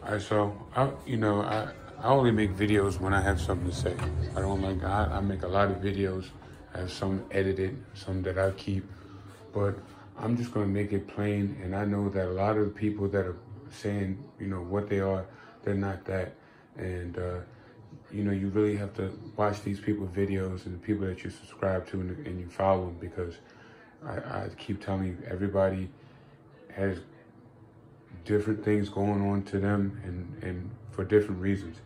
All right, so I only make videos when I have something to say. I don't like I make a lot of videos. I have some edited, some that I keep, but I'm just gonna make it plain. And I know that a lot of the people that are saying what they are, they're not that. And you really have to watch these people's videos and the people that you subscribe to and you follow them, because I keep telling you, everybody has different things going on to them and for different reasons.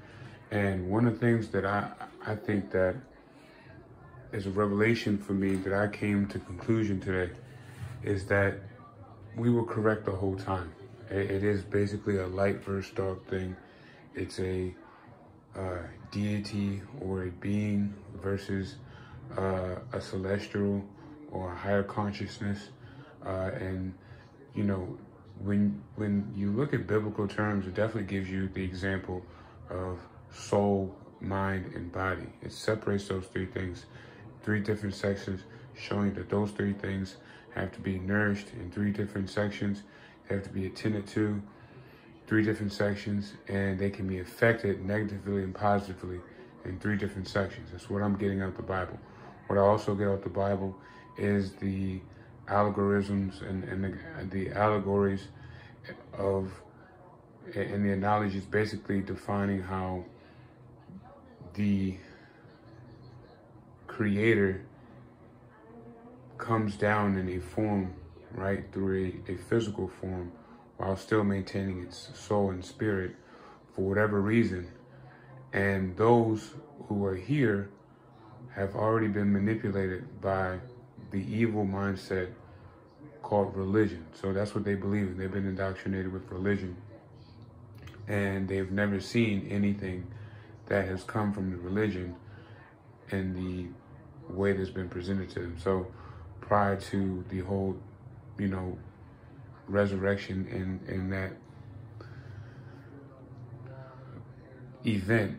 And one of the things that I think that is a revelation for me, that I came to conclusion today, is that we were correct the whole time. It is basically a light versus dark thing. It's a deity or a being versus a celestial or a higher consciousness. And when you look at biblical terms, it definitely gives you the example of soul, mind, and body. It separates those three things, three different sections, showing that those three things have to be nourished in three different sections. They have to be attended to three different sections, and they can be affected negatively and positively in three different sections. That's what I'm getting out of the Bible. What I also get out of the Bible is the algorithms and the allegories of, and the analogies, basically defining how the creator comes down in a form, right, through a physical form, while still maintaining its soul and spirit for whatever reason. And those who are here have already been manipulated by the evil mindset called religion. So that's what they believe in. They've been indoctrinated with religion, and they've never seen anything that has come from the religion in the way that's been presented to them. So prior to the whole, resurrection and that event,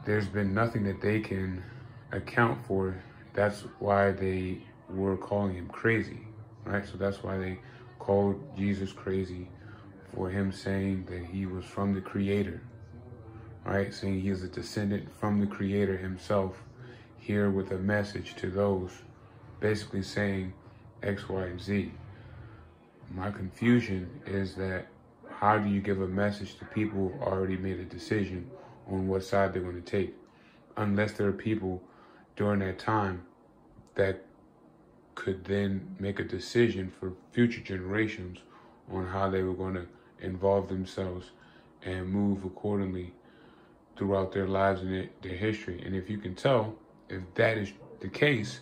there's been nothing that they can account for. That's why they were calling him crazy, right? So that's why they called Jesus crazy, for him saying that he was from the creator, right? Saying he is a descendant from the creator himself, here with a message to those, basically saying X, Y, and Z. My confusion is that, how do you give a message to people who've already made a decision on what side they're going to take, unless there are people during that time that could then make a decision for future generations on how they were going to involve themselves and move accordingly throughout their lives and their history. And if you can tell, if that is the case,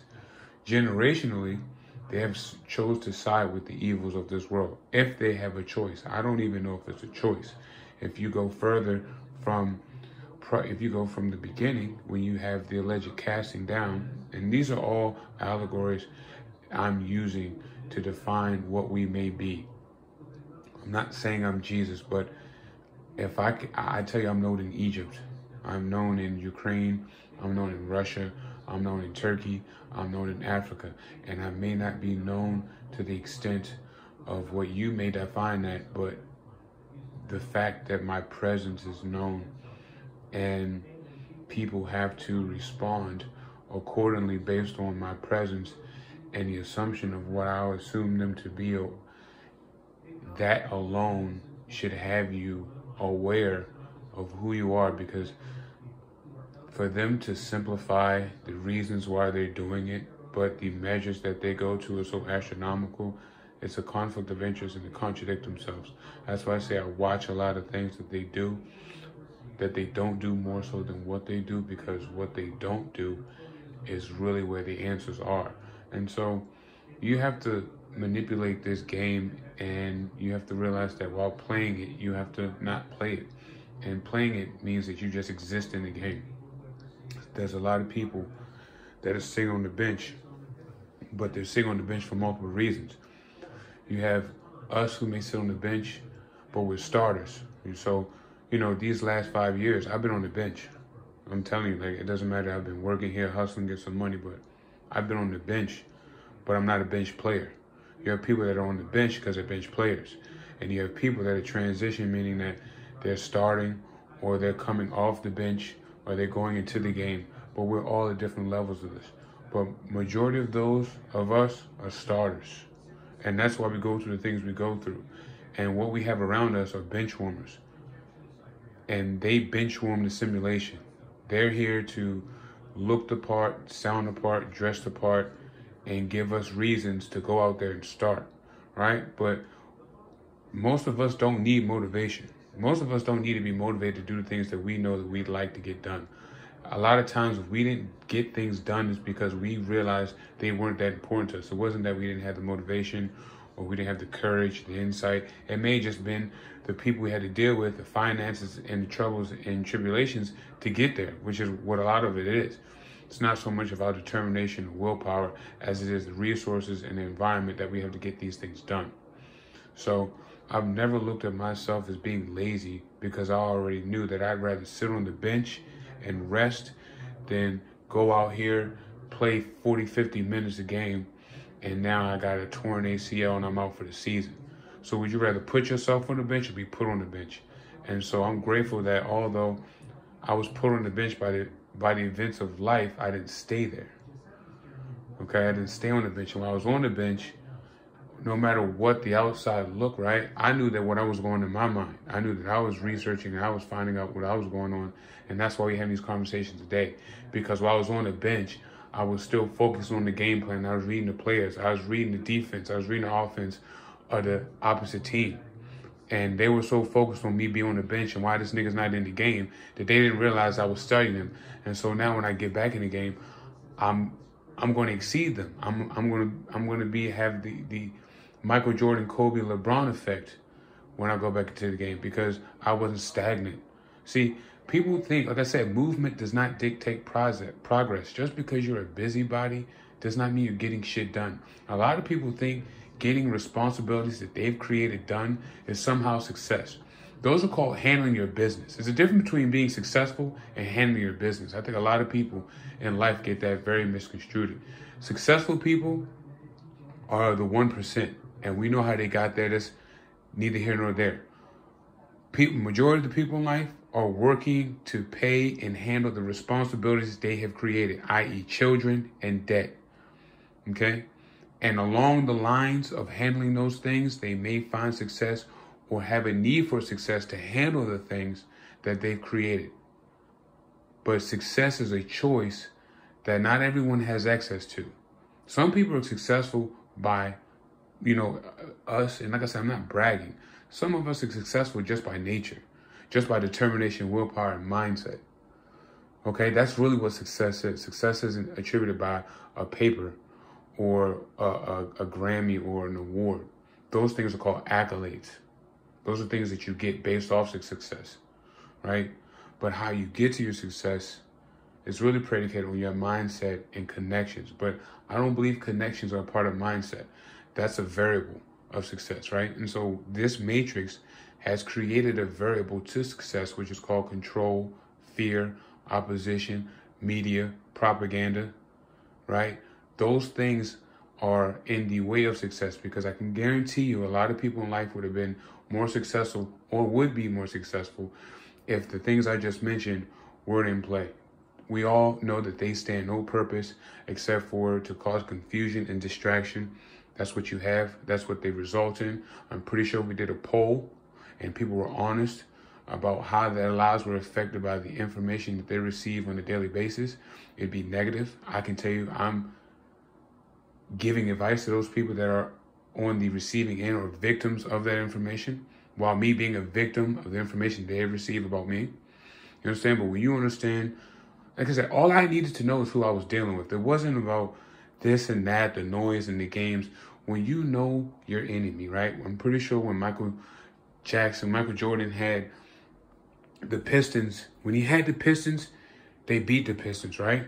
generationally, they have chose to side with the evils of this world. If they have a choice, I don't even know if it's a choice. If you go further from, if you go from the beginning, when you have the alleged casting down, and these are all allegories I'm using to define what we may be. I'm not saying I'm Jesus, but if I tell you, I'm known in Egypt, I'm known in Ukraine, I'm known in Russia, I'm known in Turkey, I'm known in Africa, and I may not be known to the extent of what you may define that, but the fact that my presence is known, and people have to respond accordingly based on my presence and the assumption of what I assume them to be, that alone should have you aware of who you are. Because for them to simplify the reasons why they're doing it, but the measures that they go to are so astronomical, it's a conflict of interest and they contradict themselves. That's why I say I watch a lot of things that they do, that they don't do, more so than what they do, because what they don't do is really where the answers are. And so you have to manipulate this game, and you have to realize that while playing it, you have to not play it. And playing it means that you just exist in the game. There's a lot of people that are sitting on the bench, but they're sitting on the bench for multiple reasons. You have us who may sit on the bench, but we're starters. And so, these last 5 years, I've been on the bench. I'm telling you, it doesn't matter. I've been working here, hustling, get some money, but I've been on the bench, but I'm not a bench player. You have people that are on the bench because they're bench players. And you have people that are transition, meaning that they're starting, or they're coming off the bench, or they're going into the game. But we're all at different levels of this. But majority of those of us are starters. And that's why we go through the things we go through. And what we have around us are bench warmers. And they bench warm the simulation. They're here to look the part, sound the part, dress the part, and give us reasons to go out there and start, right? But most of us don't need motivation. Most of us don't need to be motivated to do the things that we know that we'd like to get done. A lot of times if we didn't get things done, it's because we realized they weren't that important to us. It wasn't that we didn't have the motivation or we didn't have the courage, the insight. It may have just been the people we had to deal with, the finances and the troubles and tribulations to get there, which is what a lot of it is. It's not so much about determination or willpower as it is the resources and the environment that we have to get these things done. So I've never looked at myself as being lazy because I already knew that I'd rather sit on the bench and rest than go out here, play 40, 50 minutes a game, and now I got a torn ACL and I'm out for the season. So would you rather put yourself on the bench or be put on the bench? And so I'm grateful that although I was put on the bench by the events of life, I didn't stay there. Okay, I didn't stay on the bench. And when I was on the bench, no matter what the outside looked, right, I knew that what I was going in my mind. I knew that I was researching and I was finding out what I was going on. And that's why we have these conversations today. Because while I was on the bench, I was still focused on the game plan. I was reading the players. I was reading the defense. I was reading the offense of the opposite team. And they were so focused on me being on the bench and why this nigga's not in the game that they didn't realize I was studying them. And so now when I get back in the game, I'm going to exceed them. I'm going to have the Michael Jordan, Kobe, LeBron effect when I go back into the game because I wasn't stagnant. See, people think, like I said, movement does not dictate progress. Just because you're a busybody does not mean you're getting shit done. A lot of people think getting responsibilities that they've created done is somehow success. Those are called handling your business. There's a difference between being successful and handling your business. I think a lot of people in life get that very misconstrued. Successful people are the 1%, and we know how they got there. That's neither here nor there. Majority of the people in life are working to pay and handle the responsibilities they have created, i.e. children and debt. Okay? And along the lines of handling those things, they may find success or have a need for success to handle the things that they've created. But success is a choice that not everyone has access to. Some people are successful by, us. And like I said, I'm not bragging. Some of us are successful just by nature, just by determination, willpower, and mindset. Okay, that's really what success is. Success isn't attributed by a paper or a Grammy or an award. Those things are called accolades. Those are things that you get based off success, right? But how you get to your success is really predicated on your mindset and connections. But I don't believe connections are a part of mindset. That's a variable of success, right? And so this matrix has created a variable to success, which is called control, fear, opposition, media, propaganda, right? Those things are in the way of success because I can guarantee you a lot of people in life would have been more successful or would be more successful if the things I just mentioned weren't in play. We all know that they stand no purpose except for to cause confusion and distraction. That's what you have. That's what they result in. I'm pretty sure we did a poll and people were honest about how their lives were affected by the information that they receive on a daily basis. It'd be negative. I can tell you I'm giving advice to those people that are on the receiving end or victims of that information, while me being a victim of the information they receive about me. You understand? But when you understand, like I said, all I needed to know is who I was dealing with. It wasn't about this and that, the noise and the games. When you know your enemy, right? I'm pretty sure when Michael Jordan had the Pistons, when he had the Pistons, they beat the Pistons, right?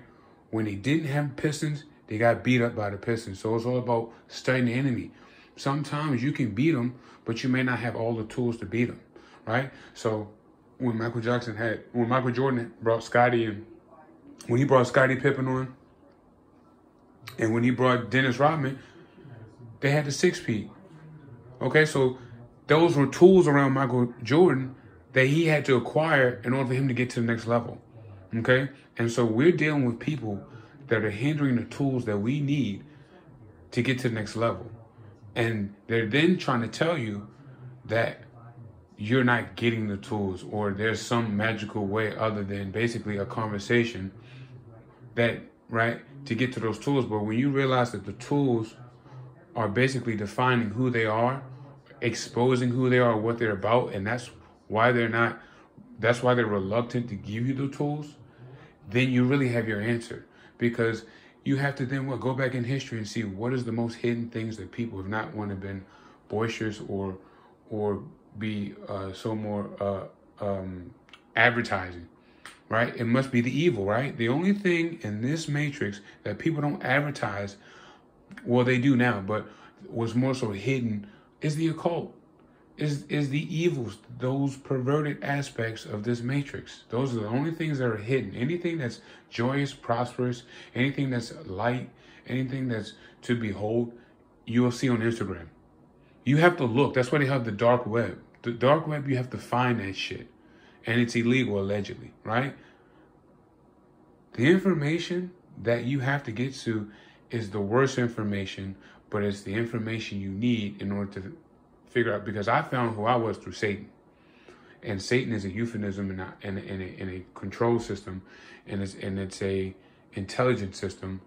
When they didn't have Pistons, they got beat up by the Pistons. So it's all about studying the enemy. Sometimes you can beat them, but you may not have all the tools to beat them, right? So when Michael Jordan brought Scottie in, when he brought Scottie Pippen on, and when he brought Dennis Rodman, they had the 6-peat. Okay, so those were tools around Michael Jordan that he had to acquire in order for him to get to the next level. Okay? And so we're dealing with people that are hindering the tools that we need to get to the next level. And they're then trying to tell you that you're not getting the tools, or there's some magical way other than basically a conversation that, right, to get to those tools. But when you realize that the tools are basically defining who they are, exposing who they are, what they're about, and that's why they're reluctant to give you the tools, then you really have your answer. Because you have to then go back in history and see what is the most hidden things that people have not wanted to been boisterous or be advertising, right? It must be the evil, right? The only thing in this matrix that people don't advertise, well, they do now, but was more so hidden, is the occult, is the evils, those perverted aspects of this matrix. Those are the only things that are hidden. Anything that's joyous, prosperous, anything that's light, anything that's to behold, you will see on Instagram. You have to look. That's why they have the dark web. The dark web, you have to find that shit. And it's illegal, allegedly, right? The information that you have to get to is the worst information, but it's the information you need in order to figure out. Because I found who I was through Satan. And Satan is a euphemism and a control system, and it's a intelligence system.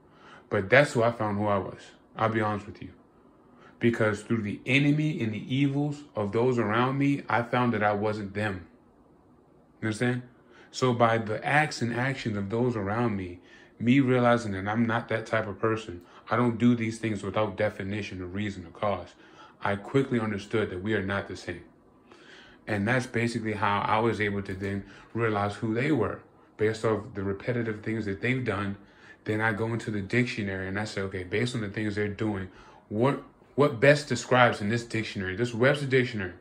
But that's who I found who I was. I'll be honest with you. Because through the enemy and the evils of those around me, I found that I wasn't them. You understand? So by the acts and actions of those around me, me realizing that I'm not that type of person, I don't do these things without definition or reason or cause, I quickly understood that we are not the same. And that's basically how I was able to then realize who they were based off the repetitive things that they've done. Then I go into the dictionary and I say, okay, based on the things they're doing, what best describes in this dictionary, this Webster dictionary,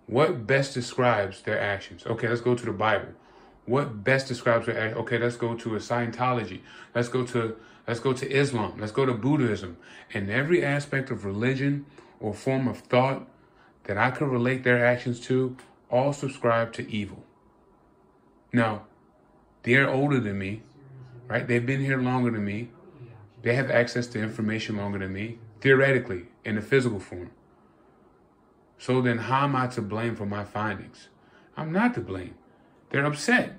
what best describes their actions? Okay, let's go to the Bible. What best describes their actions? Okay, let's go to a Scientology. Let's go to Islam. Let's go to Buddhism. And every aspect of religion or form of thought that I could relate their actions to, all subscribe to evil. Now, they're older than me, right? They've been here longer than me. They have access to information longer than me, theoretically, in the physical form. So then how am I to blame for my findings? I'm not to blame. They're upset.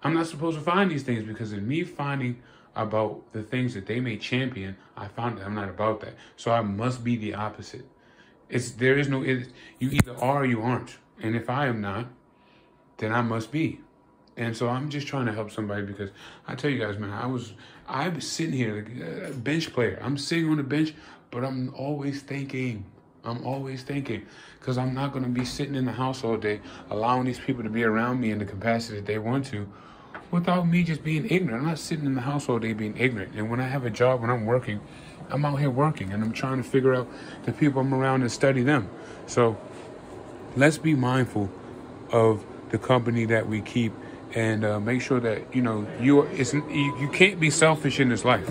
I'm not supposed to find these things because of me finding about the things that they may champion. I found that I'm not about that. So I must be the opposite. You either are or you aren't. And if I am not, then I must be. And so I'm just trying to help somebody because I tell you guys, man, I was sitting here, a bench player. I'm sitting on the bench, but I'm always thinking because I'm not going to be sitting in the house all day, allowing these people to be around me in the capacity that they want to without me just being ignorant. I'm not sitting in the house all day being ignorant. And when I have a job, when I'm working, I'm out here working and I'm trying to figure out the people I'm around and study them. So let's be mindful of the company that we keep and make sure that, you can't be selfish in this life.